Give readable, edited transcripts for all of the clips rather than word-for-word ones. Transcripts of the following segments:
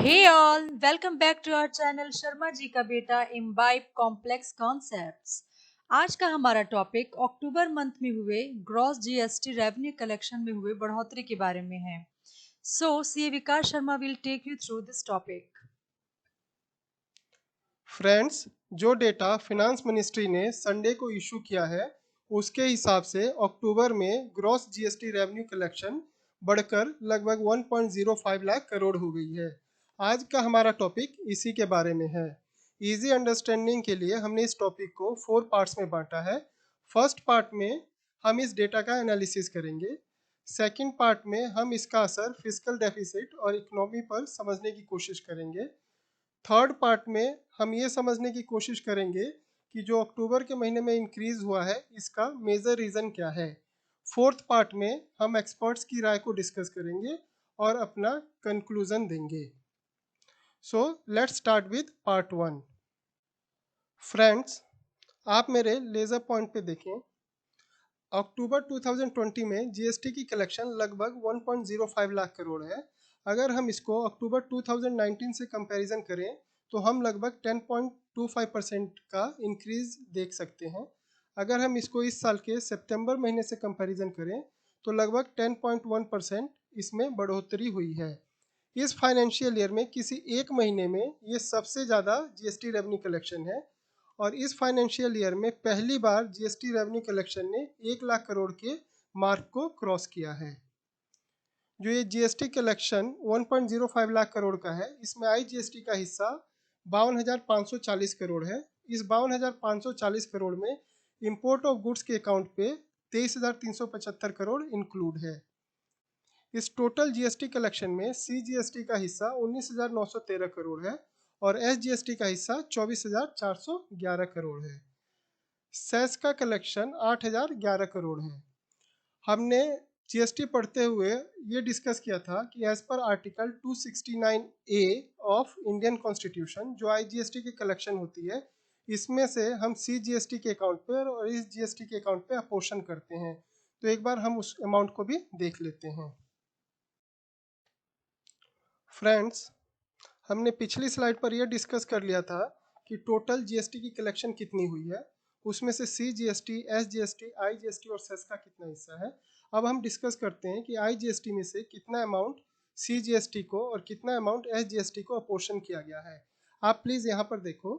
Hey all, welcome back to our channel Sharma ji का बेटा imbibe complex concepts. आज का हमारा टॉपिक अक्टूबर मंथ में हुए ग्रॉस जीएसटी रेवेन्यू कलेक्शन में हुए बढ़ोतरी के बारे में है। So CA Vikas Sharma will take you through this topic. Friends, जो डेटा फिनांस मिनिस्ट्री ने संडे को इशू किया है उसके हिसाब से अक्टूबर में ग्रॉस जीएसटी रेवेन्यू कलेक्शन बढ़कर लगभग 1.05 लाख करोड़ हो गई है। आज का हमारा टॉपिक इसी के बारे में है। इजी अंडरस्टैंडिंग के लिए हमने इस टॉपिक को 4 पार्ट्स में बांटा है। फर्स्ट पार्ट में हम इस डेटा का एनालिसिस करेंगे। सेकंड पार्ट में हम इसका असर फिजिकल डेफिसिट और इकोनॉमी पर समझने की कोशिश करेंगे। थर्ड पार्ट में हम ये समझने की कोशिश करेंगे कि जो अक्टूबर के महीने में इंक्रीज हुआ है इसका मेजर रीज़न क्या है। फोर्थ पार्ट में हम एक्सपर्ट्स की राय को डिस्कस करेंगे और अपना कंक्लूजन देंगे। So let's start with part one. Friends, आप मेरे लेज़र पॉइंट पे देखें। अक्टूबर 2020 में जीएसटी की कलेक्शन लगभग 1.05 लाख करोड़ है। अगर हम इसको अक्टूबर 2019 से कंपैरिजन करें तो हम लगभग 10.25% का इंक्रीज देख सकते हैं। अगर हम इसको इस साल के सितंबर महीने से कंपैरिजन करें तो लगभग 10.1% इसमें बढ़ोतरी हुई है। इस फाइनेंशियल ईयर में किसी एक महीने में ये सबसे ज़्यादा जीएसटी रेवेन्यू कलेक्शन है और इस फाइनेंशियल ईयर में पहली बार जीएसटी रेवेन्यू कलेक्शन ने 1 लाख करोड़ के मार्क को क्रॉस किया है। जो ये जीएसटी कलेक्शन 1.05 लाख करोड़ का है, इसमें आईजीएसटी का हिस्सा 52,540 करोड़ है। इस 52,540 करोड़ में इंपोर्ट ऑफ गुड्स के अकाउंट पे 23,375 करोड़ इंक्लूड है। इस टोटल जीएसटी कलेक्शन में सीजीएसटी का हिस्सा 19,913 करोड़ है और एसजीएसटी का हिस्सा 24,411 करोड़ है। सेस का कलेक्शन 8,011 करोड़ है। हमने जीएसटी पढ़ते हुए ये डिस्कस किया था कि एज पर article 269 A of Indian constitution जो आईजीएसटी की कलेक्शन होती है, इसमें से हम सीजीएसटी के अकाउंट पे और इस जीएसटी के अकाउंट पे अपोर्शन करते हैं। तो एक बार हम उस अमाउंट को भी देख लेते हैं। फ्रेंड्स, हमने पिछली स्लाइड पर यह डिस्कस कर लिया था कि टोटल जीएसटी की कलेक्शन कितनी हुई है, उसमें से सीजीएसटी, एसजीएसटी, आईजीएसटी और सेस का कितना हिस्सा है। अब हम डिस्कस करते हैं कि आईजीएसटी में से कितना अमाउंट सीजीएसटी को और कितना अमाउंट एसजीएसटी को अपोर्शन किया गया है। आप प्लीज़ यहाँ पर देखो,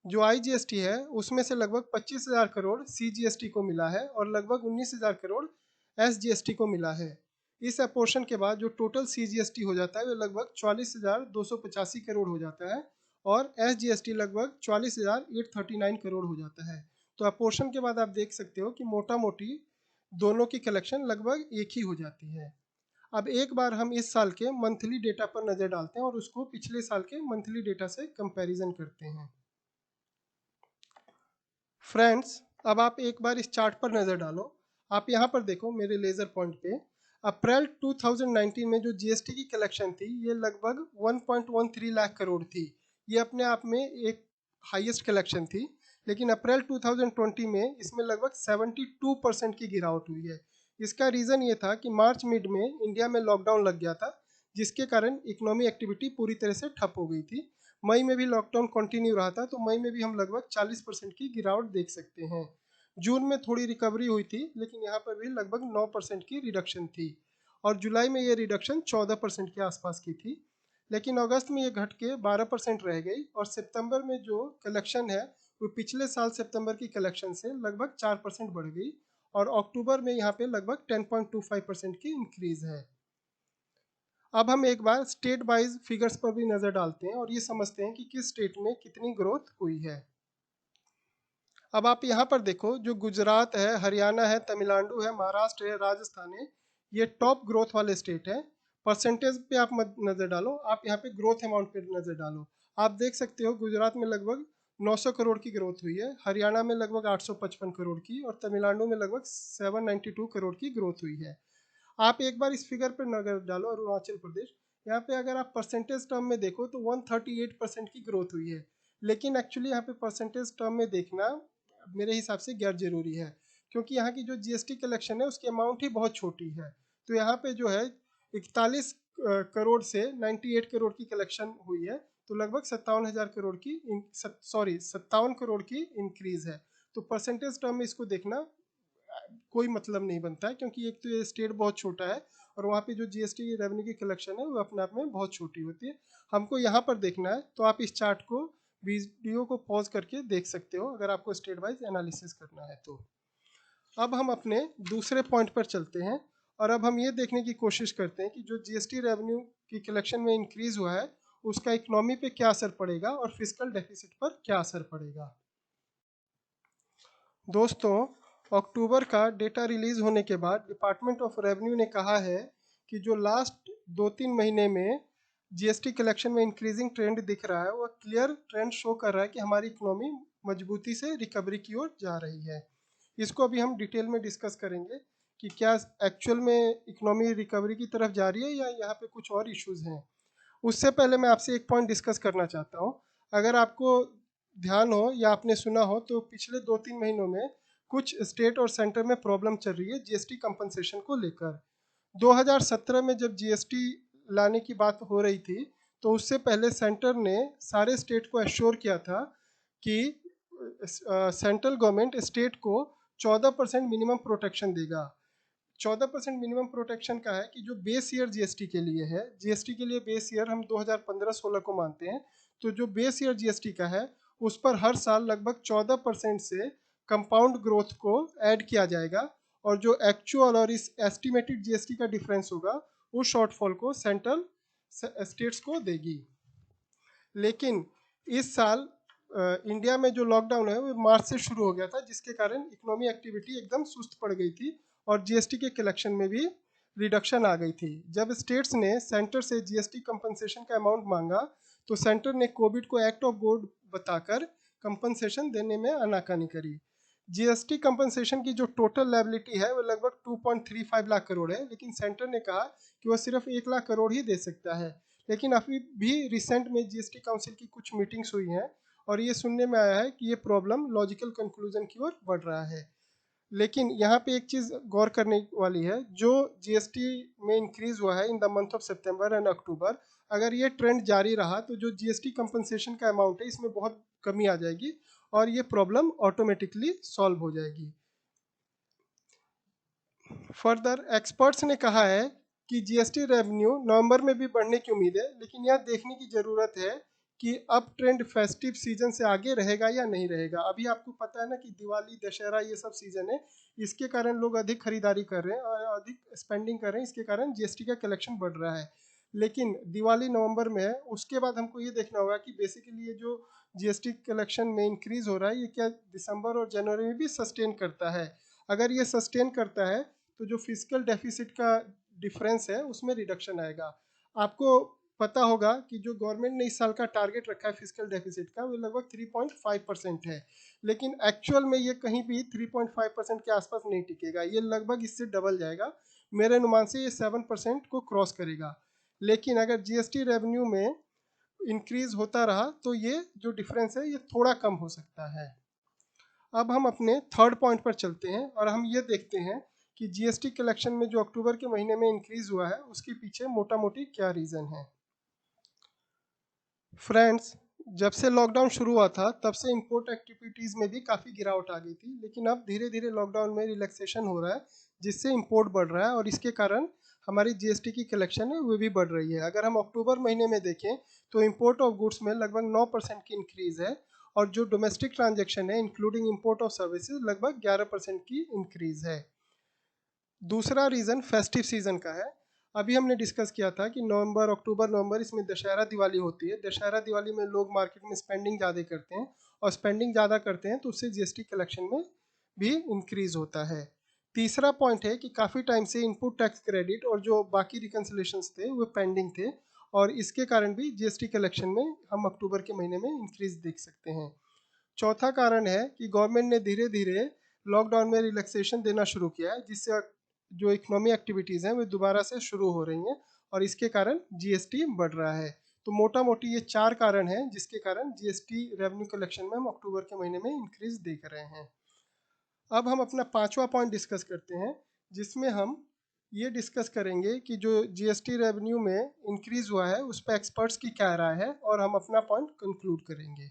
जो आईजीएसटी है उसमें से लगभग 25,000 करोड़ सीजीएसटी को मिला है और लगभग 19,000 करोड़ एसजीएसटी को मिला है। इस अपोर्शन के बाद जो टोटल सीजीएसटी हो जाता है वो लगभग 44,285 करोड़ हो जाता है और एसजीएसटी लगभग 44,839 करोड़ हो जाता है। तो अपोर्शन के बाद आप देख सकते हो कि मोटा मोटी दोनों की कलेक्शन लगभग एक ही हो जाती है। अब एक बार हम इस साल के मंथली डेटा पर नज़र डालते हैं और उसको पिछले साल के मंथली डेटा से कंपैरिजन करते हैं। फ्रेंड्स, अब आप एक बार इस चार्ट पर नज़र डालो। आप यहाँ पर देखो मेरे लेज़र पॉइंट पे, अप्रैल 2019 में जो जीएसटी की कलेक्शन थी ये लगभग 1.13 लाख करोड़ थी। ये अपने आप में एक हाईएस्ट कलेक्शन थी। लेकिन अप्रैल 2020 में इसमें लगभग 72% की गिरावट हुई है। इसका रीज़न ये था कि मार्च मिड में इंडिया में लॉकडाउन लग गया था, जिसके कारण इकोनॉमी एक्टिविटी पूरी तरह से ठप हो गई थी। मई में भी लॉकडाउन कंटिन्यू रहा था, तो मई में भी हम लगभग 40% की गिरावट देख सकते हैं। जून में थोड़ी रिकवरी हुई थी, लेकिन यहाँ पर भी लगभग 9% की रिडक्शन थी और जुलाई में ये रिडक्शन 14% के आसपास की थी। लेकिन अगस्त में ये घट के 12% रह गई और सितंबर में जो कलेक्शन है वो पिछले साल सितंबर की कलेक्शन से लगभग 4% बढ़ गई और अक्टूबर में यहाँ पे लगभग 10.25% की इंक्रीज है। अब हम एक बार स्टेट वाइज फिगर्स पर भी नज़र डालते हैं और ये समझते हैं कि किस स्टेट में कितनी ग्रोथ हुई है। अब आप यहाँ पर देखो, जो गुजरात है, हरियाणा है, तमिलनाडु है, महाराष्ट्र है, राजस्थान है, ये टॉप ग्रोथ वाले स्टेट हैं। परसेंटेज पे आप मत नज़र डालो, आप यहाँ पे ग्रोथ अमाउंट पे नज़र डालो। आप देख सकते हो गुजरात में लगभग 900 करोड़ की ग्रोथ हुई है, हरियाणा में लगभग 855 करोड़ की और तमिलनाडु में लगभग 792 करोड़ की ग्रोथ हुई है। आप एक बार इस फिगर पर नजर डालो, अरुणाचल प्रदेश, यहाँ पे अगर आप परसेंटेज टर्म में देखो तो 138% की ग्रोथ हुई है। लेकिन एक्चुअली यहाँ पे परसेंटेज टर्म में देखना मेरे हिसाब से गैर जरूरी है, क्योंकि यहाँ की जो जीएसटी कलेक्शन है उसकी अमाउंट ही बहुत छोटी है। तो यहाँ पे जो है 41 करोड़ से 98 करोड़ की कलेक्शन हुई है, तो लगभग 57,000 करोड़ की 57 करोड़ की इंक्रीज है। तो परसेंटेज टर्म में इसको देखना कोई मतलब नहीं बनता है, क्योंकि एक तो ये स्टेट बहुत छोटा है और वहाँ पे जो जीएसटी रेवेन्यू की कलेक्शन है वो अपने आप में बहुत छोटी होती है। हमको यहाँ पर देखना है, तो आप इस चार्ट को, वीडियो को पॉज करके देख सकते हो अगर आपको स्टेट वाइज एनालिसिस करना है तो। अब हम अपने दूसरे पॉइंट पर चलते हैं और अब हम ये देखने की कोशिश करते हैं कि जो जीएसटी रेवेन्यू की कलेक्शन में इंक्रीज हुआ है उसका इकोनॉमी पे क्या असर पड़ेगा और फिजिकल डेफिसिट पर क्या असर पड़ेगा। दोस्तों, अक्टूबर का डेटा रिलीज होने के बाद डिपार्टमेंट ऑफ रेवेन्यू ने कहा है कि जो लास्ट 2-3 महीने में जीएसटी कलेक्शन में इंक्रीजिंग ट्रेंड दिख रहा है वह क्लियर ट्रेंड शो कर रहा है कि हमारी इकोनॉमी मजबूती से रिकवरी की ओर जा रही है। इसको अभी हम डिटेल में डिस्कस करेंगे कि क्या एक्चुअल में इकोनॉमी रिकवरी की तरफ जा रही है या यहाँ पे कुछ और इश्यूज हैं। उससे पहले मैं आपसे एक पॉइंट डिस्कस करना चाहता हूँ। अगर आपको ध्यान हो या आपने सुना हो तो पिछले 2-3 महीनों में कुछ स्टेट और सेंटर में प्रॉब्लम चल रही है जीएसटी कंपनसेशन को लेकर। 2017 में जब जीएसटी लाने की बात हो रही थी तो उससे पहले सेंटर ने सारे स्टेट को एश्योर किया था कि सेंट्रल गवर्नमेंट स्टेट को 14% मिनिमम प्रोटेक्शन देगा। 14% मिनिमम प्रोटेक्शन का है कि जो बेस ईयर जीएसटी के लिए है, जीएसटी के लिए बेस ईयर हम 2015-16 को मानते हैं, तो जो बेस ईयर जीएसटी का है उस पर हर साल लगभग 14% से कंपाउंड ग्रोथ को ऐड किया जाएगा और जो एक्चुअल और इस एस्टिमेटेड जीएसटी का डिफरेंस होगा उस शॉर्टफॉल को सेंट्रल स्टेट्स को देगी। लेकिन इस साल इंडिया में जो लॉकडाउन है वो मार्च से शुरू हो गया था, जिसके कारण इकोनॉमी एक्टिविटी एकदम सुस्त पड़ गई थी और जीएसटी के कलेक्शन में भी रिडक्शन आ गई थी। जब स्टेट्स ने सेंटर से जीएसटी कंपनसेशन का अमाउंट मांगा तो सेंटर ने कोविड को एक्ट ऑफ गॉड बताकर कंपनसेशन देने में आनाकानी करी। जीएसटी कंपनसेशन की जो टोटल लायबिलिटी है वो लगभग 2.35 लाख करोड़ है, लेकिन सेंटर ने कहा कि वह सिर्फ 1 लाख करोड़ ही दे सकता है। लेकिन अभी भी रिसेंट में जीएसटी काउंसिल की कुछ मीटिंग्स हुई हैं और ये सुनने में आया है कि ये प्रॉब्लम लॉजिकल कंक्लूजन की ओर बढ़ रहा है। लेकिन यहाँ पे एक चीज़ गौर करने वाली है, जो जीएसटी में इंक्रीज हुआ है in the month of September and October, अगर ये ट्रेंड जारी रहा तो जो जीएसटी कंपनसेशन का अमाउंट है इसमें बहुत कमी आ जाएगी और ये प्रॉब्लम ऑटोमेटिकली सॉल्व हो जाएगी। फर्दर एक्सपर्ट्स ने कहा है कि जीएसटी रेवेन्यू नवंबर में भी बढ़ने की उम्मीद है, लेकिन यह देखने की ज़रूरत है कि अब ट्रेंड फेस्टिव सीजन से आगे रहेगा या नहीं रहेगा। अभी आपको पता है ना कि दिवाली, दशहरा ये सब सीजन है, इसके कारण लोग अधिक खरीदारी कर रहे हैं और अधिक स्पेंडिंग कर रहे हैं, इसके कारण जीएसटी का कलेक्शन बढ़ रहा है। लेकिन दिवाली नवंबर में है, उसके बाद हमको ये देखना होगा कि बेसिकली ये जो जीएसटी कलेक्शन में इंक्रीज हो रहा है ये क्या दिसंबर और जनवरी में भी सस्टेन करता है। अगर ये सस्टेन करता है तो जो फिजिकल डेफिसिट का डिफरेंस है उसमें रिडक्शन आएगा। आपको पता होगा कि जो गवर्नमेंट ने इस साल का टारगेट रखा है फिजिकल डेफिसिट का वो लगभग 3.5% है, लेकिन एक्चुअल में ये कहीं भी 3.5% के आसपास नहीं टिकेगा, ये लगभग इससे डबल जाएगा। मेरे अनुमान से ये 7% को क्रॉस करेगा। लेकिन अगर जीएसटी रेवेन्यू में इंक्रीज होता रहा तो ये जो डिफरेंस है ये थोड़ा कम हो सकता है। अब हम अपने थर्ड पॉइंट पर चलते हैं और हम ये देखते हैं कि जीएसटी कलेक्शन में जो अक्टूबर के महीने में इंक्रीज हुआ है उसके पीछे मोटा मोटी क्या रीज़न है। फ्रेंड्स, जब से लॉकडाउन शुरू हुआ था तब से इंपोर्ट एक्टिविटीज़ में भी काफ़ी गिरावट आ गई थी, लेकिन अब धीरे धीरे लॉकडाउन में रिलैक्सेशन हो रहा है जिससे इंपोर्ट बढ़ रहा है और इसके कारण हमारी जीएसटी की कलेक्शन है वो भी बढ़ रही है। अगर हम अक्टूबर महीने में देखें तो इंपोर्ट ऑफ गुड्स में लगभग 9% की इंक्रीज है और जो डोमेस्टिक ट्रांजेक्शन है इंक्लूडिंग इंपोर्ट ऑफ सर्विसेज लगभग 11% की इंक्रीज है। दूसरा रीज़न फेस्टिव सीज़न का है। अभी हमने डिस्कस किया था कि नवंबर, अक्टूबर, नवंबर इसमें दशहरा दिवाली होती है। दशहरा दिवाली में लोग मार्केट में स्पेंडिंग ज़्यादा करते हैं और स्पेंडिंग ज़्यादा करते हैं तो उससे जीएसटी कलेक्शन में भी इंक्रीज होता है। तीसरा पॉइंट है कि काफ़ी टाइम से इनपुट टैक्स क्रेडिट और जो बाकी रिकन्सिलेशंस थे वो पेंडिंग थे और इसके कारण भी जीएसटी कलेक्शन में हम अक्टूबर के महीने में इंक्रीज देख सकते हैं। चौथा कारण है कि गवर्नमेंट ने धीरे धीरे लॉकडाउन में रिलैक्सेशन देना शुरू किया है जिससे जो इकोनॉमी एक्टिविटीज़ हैं वो दोबारा से शुरू हो रही हैं और इसके कारण जीएसटी बढ़ रहा है। तो मोटा मोटी ये 4 कारण हैं जिसके कारण जीएसटी रेवेन्यू कलेक्शन में हम अक्टूबर के महीने में इंक्रीज देख रहे हैं। अब हम अपना पांचवा पॉइंट डिस्कस करते हैं जिसमें हम ये डिस्कस करेंगे कि जो जीएसटी रेवेन्यू में इंक्रीज हुआ है उस पर एक्सपर्ट्स की क्या राय है और हम अपना पॉइंट कंक्लूड करेंगे।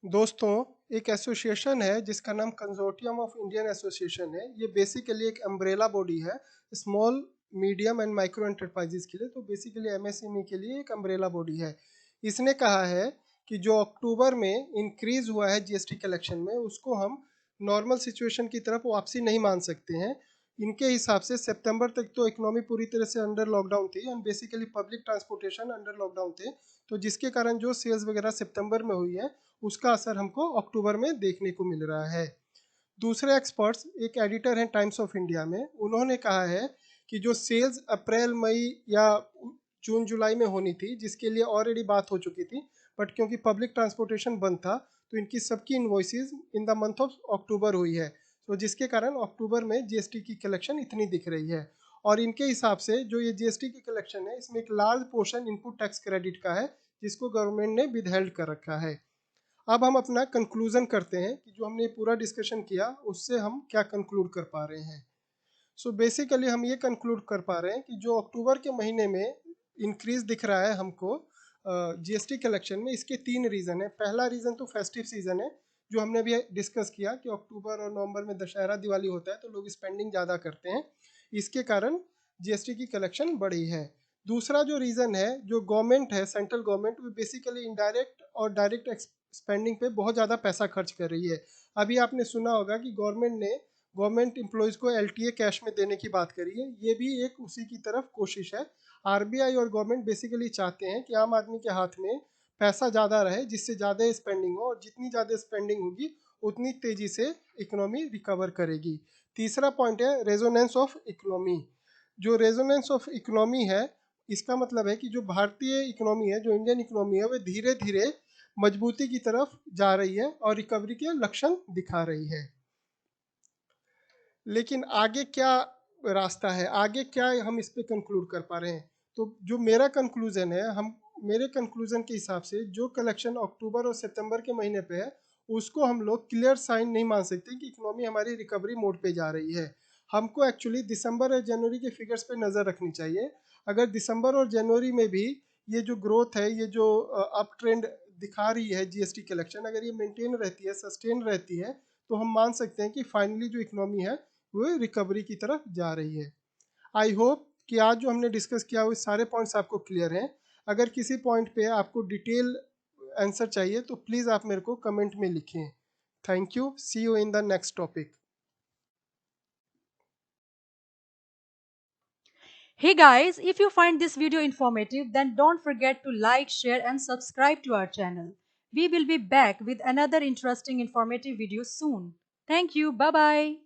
दोस्तों, एक एसोसिएशन है जिसका नाम कंजोर्टियम ऑफ इंडियन एसोसिएशन है। ये बेसिकली एक अम्ब्रेला बॉडी है small medium and micro enterprises के लिए, तो बेसिकली एमएसएमई के लिए एक अम्ब्रेला बॉडी है। इसने कहा है कि जो अक्टूबर में इंक्रीज हुआ है जीएसटी कलेक्शन में उसको हम नॉर्मल सिचुएशन की तरफ वापसी नहीं मान सकते हैं। इनके हिसाब से सितंबर तक तो इकोनॉमी पूरी तरह से अंडर लॉकडाउन थी and basically public transportation under lockdown थे, तो जिसके कारण जो सेल्स वगैरह सितंबर में हुई है उसका असर हमको अक्टूबर में देखने को मिल रहा है। दूसरे एक्सपर्ट्स, एक एडिटर हैं टाइम्स ऑफ इंडिया में, उन्होंने कहा है कि जो सेल्स अप्रैल मई या जून जुलाई में होनी थी जिसके लिए ऑलरेडी बात हो चुकी थी, बट क्योंकि पब्लिक ट्रांसपोर्टेशन बंद था तो इनकी सबकी invoices in the month of October हुई है, तो जिसके कारण अक्टूबर में जीएसटी की कलेक्शन इतनी दिख रही है। और इनके हिसाब से जो ये जीएसटी की कलेक्शन है इसमें एक large portion input tax credit का है जिसको गवर्नमेंट ने विदहेल्ड कर रखा है। अब हम अपना कंक्लूजन करते हैं कि जो हमने पूरा डिस्कशन किया उससे हम क्या कंक्लूड कर पा रहे हैं। सो बेसिकली हम ये कंक्लूड कर पा रहे हैं कि जो अक्टूबर के महीने में इंक्रीज दिख रहा है हमको जीएसटी कलेक्शन में, इसके तीन रीज़न है। पहला रीज़न तो फेस्टिव सीज़न है, जो हमने भी डिस्कस किया कि अक्टूबर और नवंबर में दशहरा दिवाली होता है तो लोग स्पेंडिंग ज़्यादा करते हैं, इसके कारण जीएसटी की कलेक्शन बढ़ी है। दूसरा जो रीज़न है, जो गवर्नमेंट है सेंट्रल गवर्नमेंट, वो बेसिकली इनडायरेक्ट और डायरेक्ट स्पेंडिंग पे बहुत ज़्यादा पैसा खर्च कर रही है। अभी आपने सुना होगा कि गवर्नमेंट ने गवर्नमेंट एम्प्लॉयज़ को एलटीए कैश में देने की बात करी है, ये भी एक उसी की तरफ कोशिश है। आरबीआई और गवर्नमेंट बेसिकली चाहते हैं कि आम आदमी के हाथ में पैसा ज़्यादा रहे जिससे ज़्यादा स्पेंडिंग हो, और जितनी ज़्यादा स्पेंडिंग होगी उतनी तेज़ी से इकोनॉमी रिकवर करेगी। तीसरा पॉइंट है रेजोनेंस ऑफ इकोनॉमी। जो रेजोनेंस ऑफ इकोनॉमी है इसका मतलब है कि जो भारतीय इकोनॉमी है, जो इंडियन इकोनॉमी है, वो धीरे धीरे मजबूती की तरफ जा रही है और रिकवरी के लक्षण दिखा रही है। लेकिन आगे क्या रास्ता है, आगे क्या हम इस पे कंक्लूड कर पा रहे हैं? तो जो मेरा कंक्लूजन है, हम मेरे कंक्लूजन के हिसाब से जो कलेक्शन अक्टूबर और सितंबर के महीने पे है उसको हम लोग क्लियर साइन नहीं मान सकते कि इकोनॉमी हमारी रिकवरी मोड पे जा रही है। हमको एक्चुअली दिसंबर और जनवरी के फिगर्स पे नज़र रखनी चाहिए। अगर दिसंबर और जनवरी में भी ये जो ग्रोथ है, ये जो अप ट्रेंड दिखा रही है जीएसटी कलेक्शन, अगर ये मेंटेन रहती है, सस्टेन रहती है, तो हम मान सकते हैं कि फाइनली जो इकोनॉमी है वो रिकवरी की तरफ जा रही है। आई होप कि आज जो हमने डिस्कस किया वो सारे पॉइंट्स आपको क्लियर हैं। अगर किसी पॉइंट पे आपको डिटेल आंसर चाहिए तो प्लीज़ आप मेरे को कमेंट में लिखें। Thank you, see you in the next topic. Hey guys, if you find this video informative, then don't forget to like, share and subscribe to our channel. We will be back with another interesting informative video soon. Thank you. Bye bye.